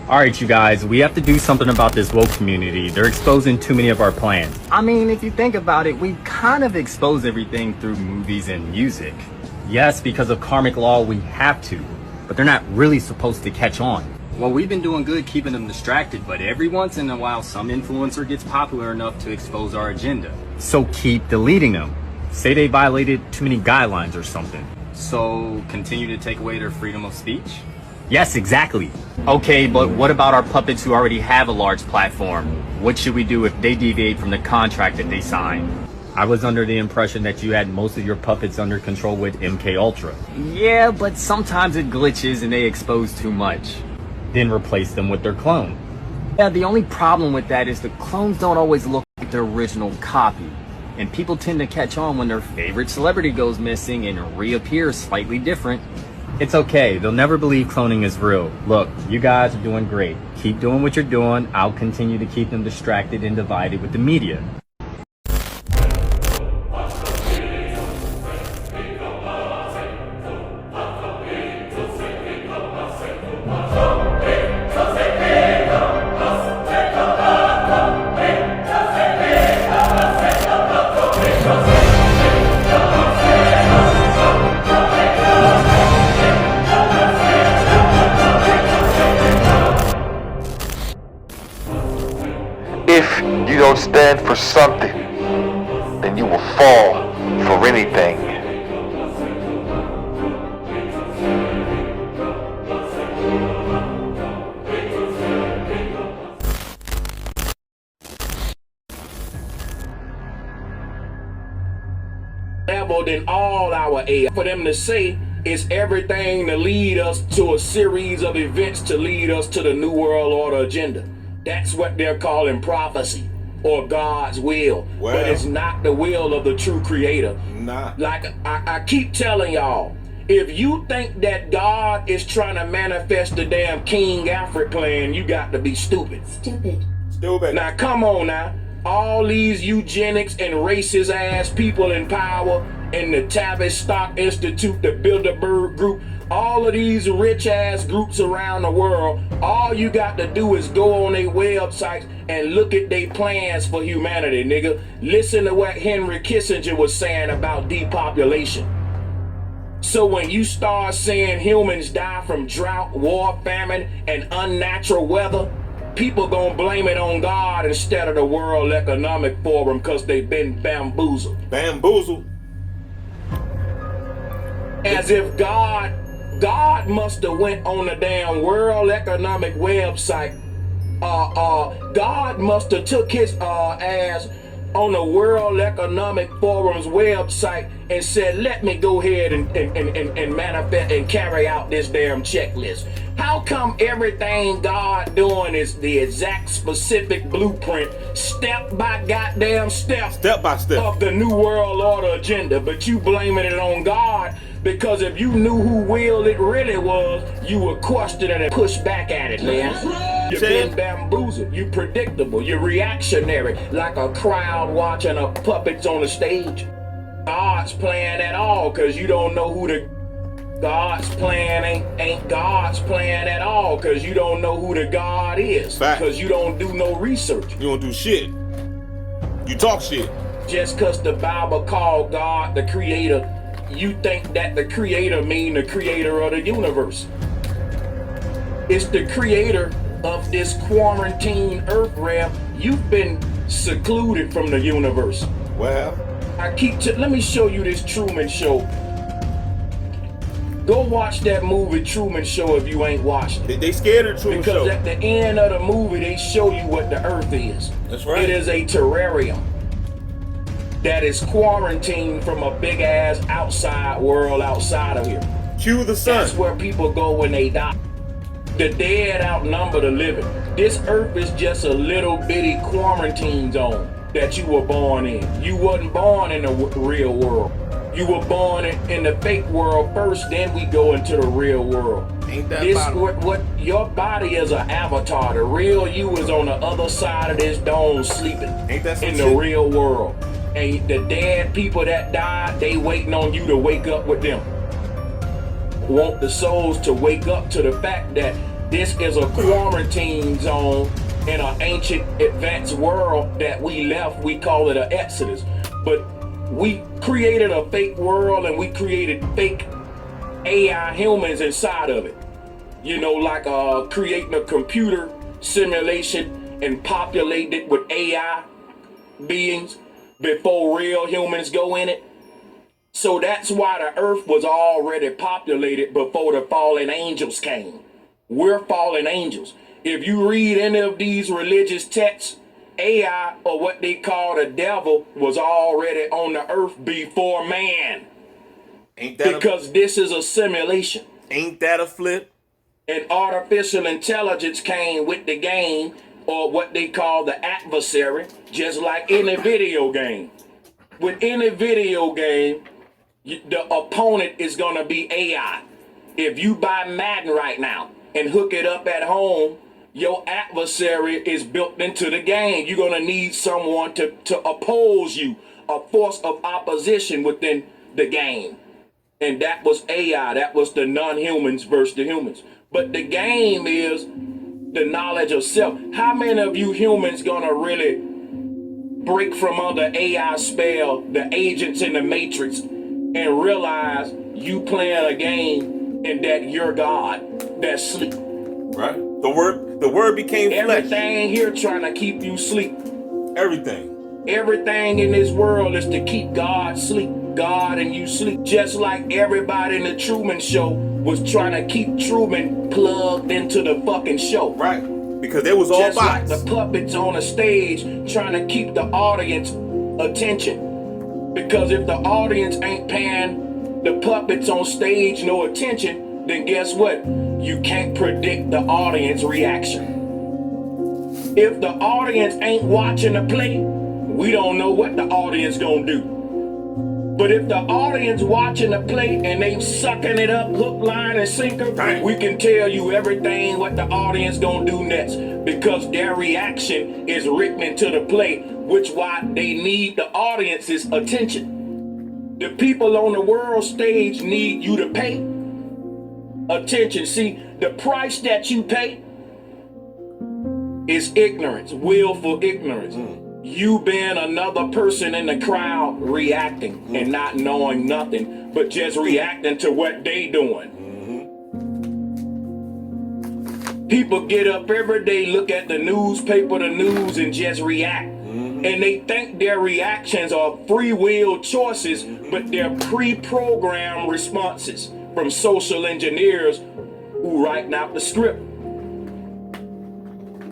Alright, you guys, we have to do something about this woke community. They're exposing too many of our plans. I mean, if you think about it, we kind of expose everything through movies and music. Yes, because of karmic law, we have to, but they're not really supposed to catch on. Well, we've been doing good keeping them distracted, but every once in a while, some influencer gets popular enough to expose our agenda. So keep deleting them. Say they violated too many guidelines or something. So continue to take away their freedom of speech? Yes, exactly. Okay, but what about our puppets who already have a large platform? What should we do if they deviate from the contract that they signed? I was under the impression that you had most of your puppets under control with MK Ultra. Yeah, but sometimes it glitches and they expose too much. Then replace them with their clone. Yeah, the only problem with that is the clones don't always look like their original copy. And people tend to catch on when their favorite celebrity goes missing and reappears slightly different. It's okay, they'll never believe cloning is real. Look, you guys are doing great. Keep doing what you're doing. I'll continue to keep them distracted and divided with the media. If you don't stand for something, then you will fall for anything. Level than all our AI. For them to say it's everything to lead us to a series of events to lead us to the New World Order agenda. That's what they're calling prophecy or God's will. Well, but it's not the will of the true creator. Nah. Like I keep telling y'all, if you think that God is trying to manifest the damn King Alfred plan, you got to be stupid. Stupid. Now come on now. All these eugenics and racist ass people in power and the Tavistock Institute, the Bilderberg Group, all of these rich ass groups around the world, all you got to do is go on their websites and look at their plans for humanity, nigga. Listen to what Henry Kissinger was saying about depopulation. So when you start seeing humans die from drought, war, famine, and unnatural weather, people gonna blame it on God instead of the World Economic Forum because they've been bamboozled. Bamboozled? As if God must have went on the damn World Economic website. God must have took his ass on the World Economic Forum's website and said, let me go ahead and manifest and carry out this damn checklist. How come everything God doing is the exact specific blueprint, step by goddamn step of the New World Order agenda, but you blaming it on God? Because if you knew who will it really was, you would question it and push back at it, man. You've been bamboozled. You predictable. You're reactionary, like a crowd watching a puppets on a stage. God's plan at all, because you don't know who the God's plan ain't God's plan at all, because you don't know who the God is. Because you don't do no research. You don't do shit. You talk shit. Just because the Bible called God the creator, you think that the creator mean the creator of the universe. It's the creator of this quarantine earth realm. You've been secluded from the universe. Well, let me show you this Truman Show. Go watch that movie Truman Show if you ain't watched it. They scared of Truman Show. Because at the end of the movie, they show you what the earth is. That's right. It is a terrarium that is quarantined from a big ass outside world outside of here. Cue the sun. That's where people go when they die. The dead outnumber the living. This earth is just a little bitty quarantine zone that you were born in. You wasn't born in the real world. You were born in the fake world first, then we go into the real world. Ain't that what your body is an avatar. The real you is on the other side of this dome sleeping. Ain't that in the real world. And the dead people that died, they waiting on you to wake up with them. Want the souls to wake up to the fact that This is a quarantine zone in an ancient advanced world that we left. We call it an exodus. But we created a fake world and we created fake AI humans inside of it. You know, like creating a computer simulation and populate it with AI beings before real humans go in it. So that's why the earth was already populated before the fallen angels came. We're fallen angels. If you read any of these religious texts, AI, or what they call the devil, was already on the earth before man. Ain't that because this is a simulation. Ain't that a flip? And artificial intelligence came with the game, or what they call the adversary, just like any video game. With any video game, the opponent is going to be AI. If you buy Madden right now and hook it up at home, your adversary is built into the game. You're going to need someone to oppose you, a force of opposition within the game. And that was AI. That was the non-humans versus the humans. But the game is the knowledge of self. How many of you humans going to really break from under AI spell, the agents in the Matrix, and realize you playing a game and that you're God that's sleep? Right. The word became flesh. Everything here trying to keep you sleep. Everything. Everything in this world is to keep God sleep. God and you sleep. Just like everybody in the Truman Show was trying to keep Truman plugged into the fucking show. Right. Because they was all just bots. Like the puppets on the stage trying to keep the audience attention. Because if the audience ain't paying the puppets on stage no attention, then guess what? You can't predict the audience reaction. If the audience ain't watching the play, we don't know what the audience gonna do. But if the audience watching the play and they sucking it up, hook, line, and sinker, we can tell you everything what the audience gonna do next, because their reaction is written into the play, which why they need the audience's attention. The people on the world stage need you to pay attention. See, the price that you pay is ignorance, willful ignorance. You being another person in the crowd reacting and not knowing nothing, but just reacting to what they doing. People get up every day, look at the newspaper, the news, and just react. And they think their reactions are free will choices, but they're pre-programmed responses from social engineers who writing out the script.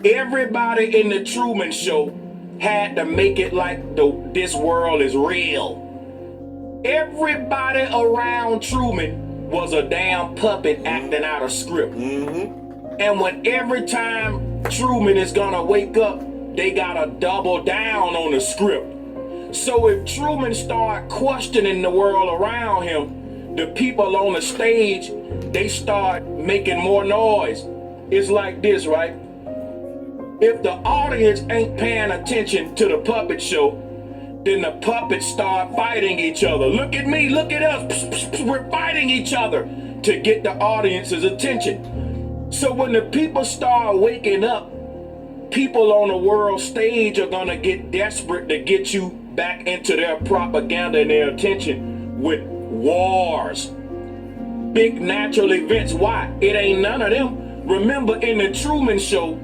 Everybody in the Truman Show had to make it like this world is real. Everybody around Truman was a damn puppet acting out a script. And when every time Truman is gonna wake up, they gotta double down on the script. So if Truman start questioning the world around him, the people on the stage, they start making more noise. It's like this, right? If the audience ain't paying attention to the puppet show, then the puppets start fighting each other. Look at me, look at us. We're fighting each other to get the audience's attention. So when the people start waking up, people on the world stage are gonna get desperate to get you back into their propaganda and their attention with wars, big natural events. Why? It ain't none of them. Remember in the Truman Show,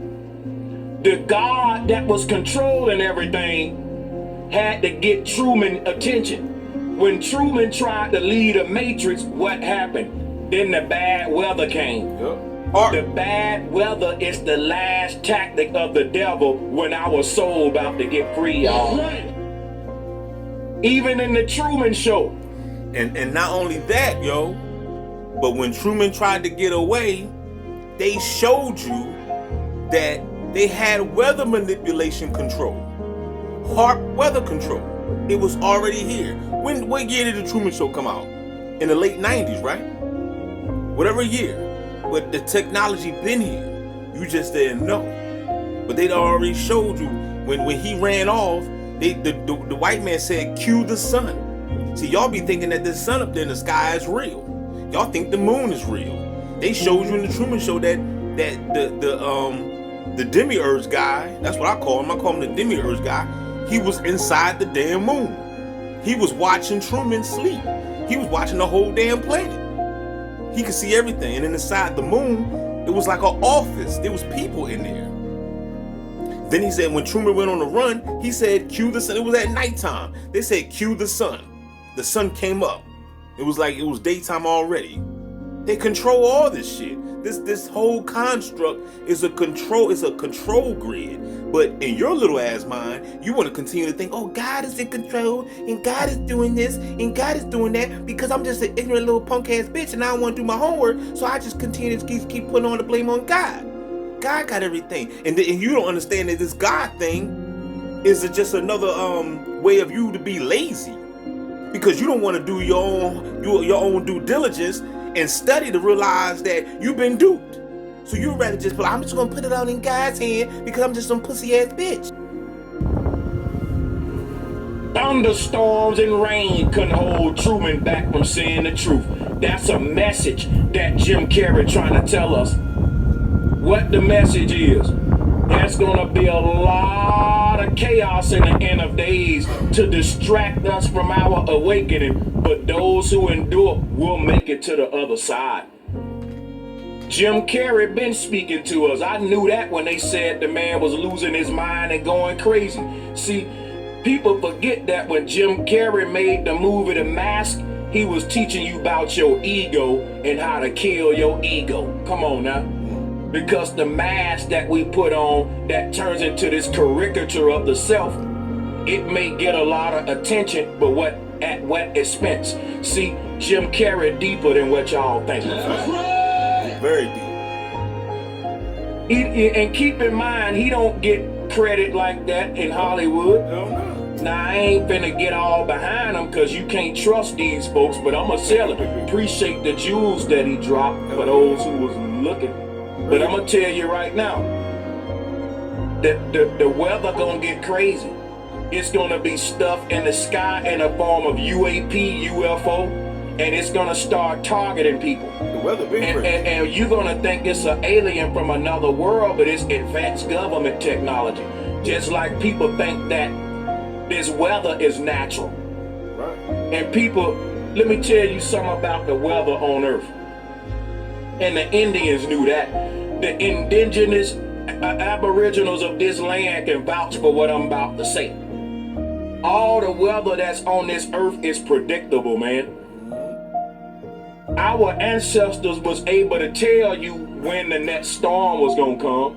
the God that was controlling everything had to get Truman attention. When Truman tried to lead a Matrix, what happened? Then the bad weather came. The bad weather is the last tactic of the devil when our soul about to get free, y'all. Even in the Truman Show. And not only that, yo, but when Truman tried to get away, they showed you that they had weather manipulation control. HAARP weather control. It was already here. What year did the Truman Show come out? In the late 90s, right? Whatever year. But the technology been here. You just didn't know. But they'd already showed you when he ran off, the white man said, cue the sun. See, y'all be thinking that this sun up there in the sky is real. Y'all think the moon is real. They showed you in the Truman Show that that the demiurge guy, that's what I call him. I call him the demiurge guy. He was inside the damn moon. He was watching Truman sleep. He was watching the whole damn planet. He could see everything. And then inside the moon, it was like an office. There was people in there. Then he said when Truman went on the run, he said, cue the sun. It was at nighttime. They said, cue the sun. The sun came up. It was like it was daytime already. They control all this shit. This whole construct is a control grid. But in your little ass mind, you want to continue to think, oh, God is in control, and God is doing this, and God is doing that, because I'm just an ignorant little punk ass bitch, and I don't want to do my homework, so I just continue to keep putting all the blame on God. God got everything, and you don't understand that this God thing is just another way of you to be lazy, because you don't want to do your own due diligence and study to realize that you've been duped. So you'd rather just I'm just gonna put it all in God's hand because I'm just some pussy ass bitch. Thunderstorms and rain couldn't hold Truman back from saying the truth. That's a message that Jim Carrey trying to tell us. What the message is, there's gonna be a lot of chaos in the end of days to distract us from our awakening, but those who endure will make it to the other side. Jim Carrey been speaking to us. I knew that when they said the man was losing his mind and going crazy. See, people forget that when Jim Carrey made the movie The Mask, he was teaching you about your ego and how to kill your ego. Come on now. Because the mask that we put on that turns into this caricature of the self, it may get a lot of attention, but at what expense? See, Jim Carrey deeper than what y'all think. Very deep. And keep in mind, he don't get credit like that in Hollywood. Now, I ain't finna get all behind him because you can't trust these folks, but I'm going to sell it. Appreciate the jewels that he dropped for those who was looking. But I'm going to tell you right now, the weather going to get crazy. It's going to be stuff in the sky in the form of UAP, UFO, and it's going to start targeting people. The weather been crazy. And you're going to think it's an alien from another world, but it's advanced government technology. Just like people think that this weather is natural. Right. And people, let me tell you something about the weather on Earth. And the Indians knew that. The indigenous aboriginals of this land can vouch for what I'm about to say. All the weather that's on this earth is predictable, man. Our ancestors was able to tell you when the next storm was gonna come.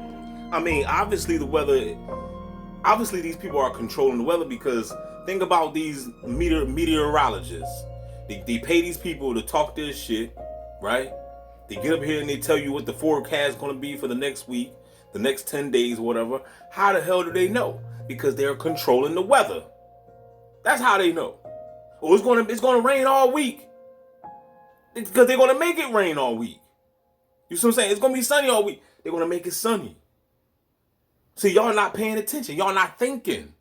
I mean, obviously these people are controlling the weather, because think about these meteorologists. They pay these people to talk this shit, right? They get up here and they tell you what the forecast is going to be for the next week, the next 10 days, whatever. How the hell do they know? Because they're controlling the weather. That's how they know. Oh, it's going to rain all week. Because they're going to make it rain all week. You see what I'm saying? It's going to be sunny all week. They're going to make it sunny. See, y'all not paying attention. Y'all not thinking.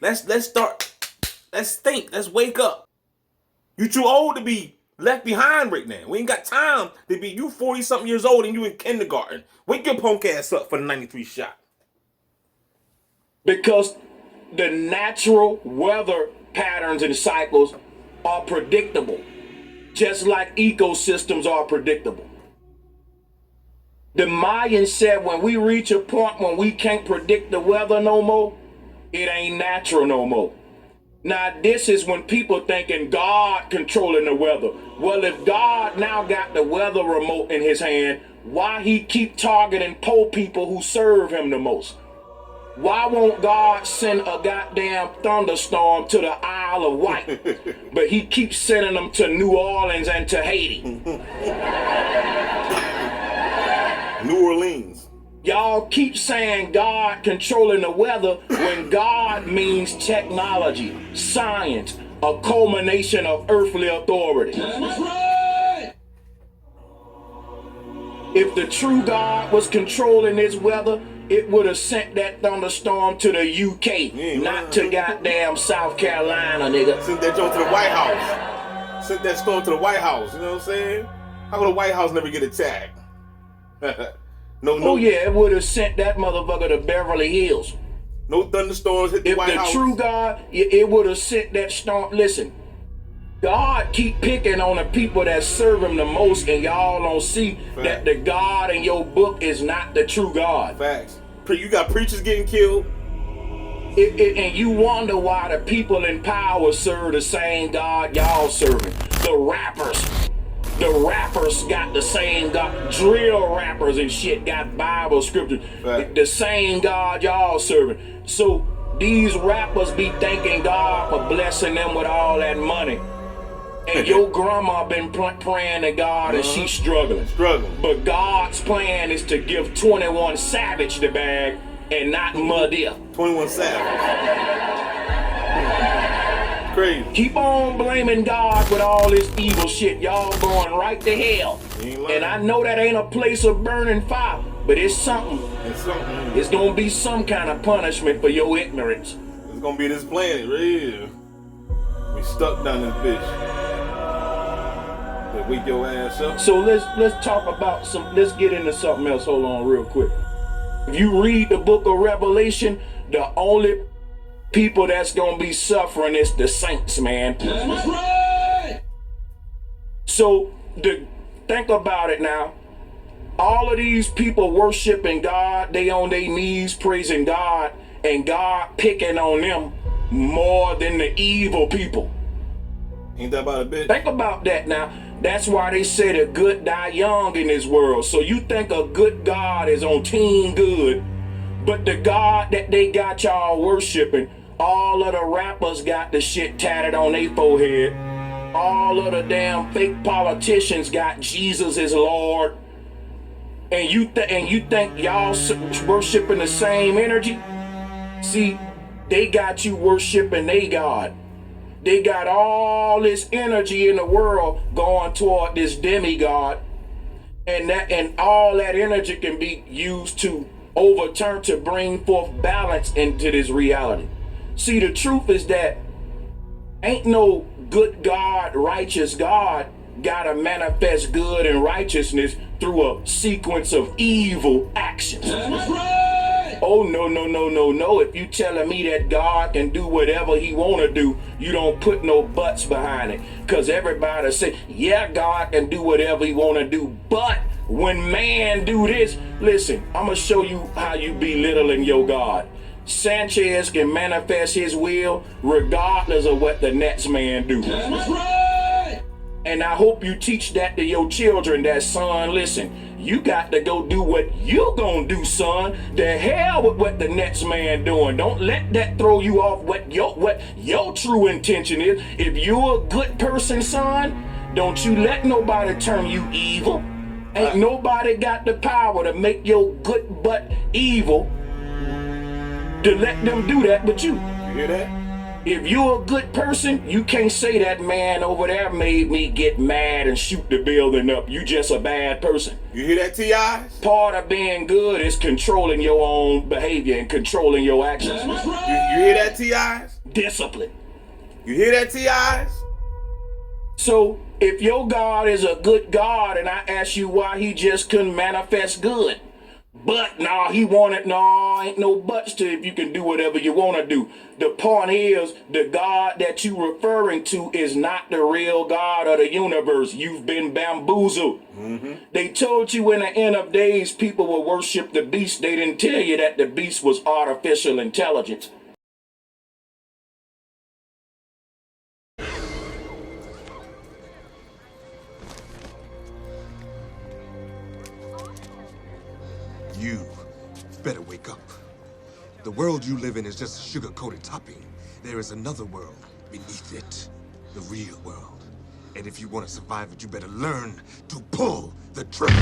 Let's think. Let's wake up. You too old to be left behind right now. We ain't got time to be. You 40-something years old and you in kindergarten. Wake your punk ass up for the 93 shot. Because the natural weather patterns and cycles are predictable. Just like ecosystems are predictable. The Mayans said when we reach a point when we can't predict the weather no more, it ain't natural no more. Now this is when people thinking God controlling the weather. Well, if God now got the weather remote in his hand, why he keep targeting poor people who serve him the most? Why won't God send a goddamn thunderstorm to the Isle of Wight, but he keeps sending them to New Orleans and to Haiti? New Orleans. Y'all keep saying God controlling the weather when God means technology, science, a culmination of earthly authority. If the true God was controlling this weather, it would have sent that thunderstorm to the UK, not to goddamn South Carolina, nigga. Sent that joint to the White House. Sent that storm to the White House, you know what I'm saying? How come the White House never get attacked? Oh yeah, it would have sent that motherfucker to Beverly Hills. No thunderstorms hit the White House. If the true God, it would have sent that storm. Listen, God keep picking on the people that serve him the most, and y'all don't see that the God in your book is not the true God. Facts. You got preachers getting killed. And you wonder why the people in power serve the same God y'all serving. The rappers got the same God. Drill rappers and shit got Bible scriptures. The same God y'all serving. So these rappers be thanking God for blessing them with all that money. And your grandma been praying to God and she's struggling. But God's plan is to give 21 Savage the bag and not Muddy. 21 Savage. Crazy. Keep on blaming God with all this evil shit. Y'all going right to hell. And I know that ain't a place of burning fire, but it's something. It's gonna be some kind of punishment for your ignorance. It's gonna be this planet, right here. We stuck down this bitch. Wake your ass up. So let's talk about let's get into something else. Hold on real quick. If you read the book of Revelation, the only people that's gonna be suffering is the saints, man. That's right. So think about it now. All of these people worshiping God, they on their knees praising God, and God picking on them more than the evil people. Ain't that about a bitch? Think about that now. That's why they say the good die young in this world. So you think a good God is on team good, but the God that they got y'all worshiping, all of the rappers got the shit tatted on their forehead. All of the damn fake politicians got Jesus as Lord. And you think y'all worshiping the same energy? See, they got you worshiping they God. They got all this energy in the world going toward this demigod, and all that energy can be used to overturn, to bring forth balance into this reality. See, the truth is that ain't no good God, righteous God gotta manifest good and righteousness through a sequence of evil actions. That's right. Oh, no. If you telling me that God can do whatever he want to do, you don't put no buts behind it. Because everybody say, yeah, God can do whatever he want to do. But when man do this, listen, I'm going to show you how you belittling your God. Sanchez can manifest his will regardless of what the next man do. That's right. And I hope you teach that to your children, that son, listen, you got to go do what you gonna do, son. The hell with what the next man doing. Don't let that throw you off what your true intention is. If you're a good person, son, don't you let nobody turn you evil. Ain't nobody got the power to make your good butt evil, to let them do that but you. You hear that? If you're a good person, you can't say that man over there made me get mad and shoot the building up. You just a bad person. You hear that, T.I.? Part of being good is controlling your own behavior and controlling your actions. You hear that, T.I.? Discipline. You hear that, T.I.? So if your God is a good God, and I ask you why he just couldn't manifest good, but ain't no buts to if you can do whatever you want to do. The point is, the God that you referring to is not the real God of the universe. You've been bamboozled. Mm-hmm. They told you in the end of days people will worship the beast. They didn't tell you that the beast was artificial intelligence. You better wake up. The world you live in is just a sugar-coated topping. There is another world beneath it, the real world. And if you want to survive it, you better learn to pull the trigger.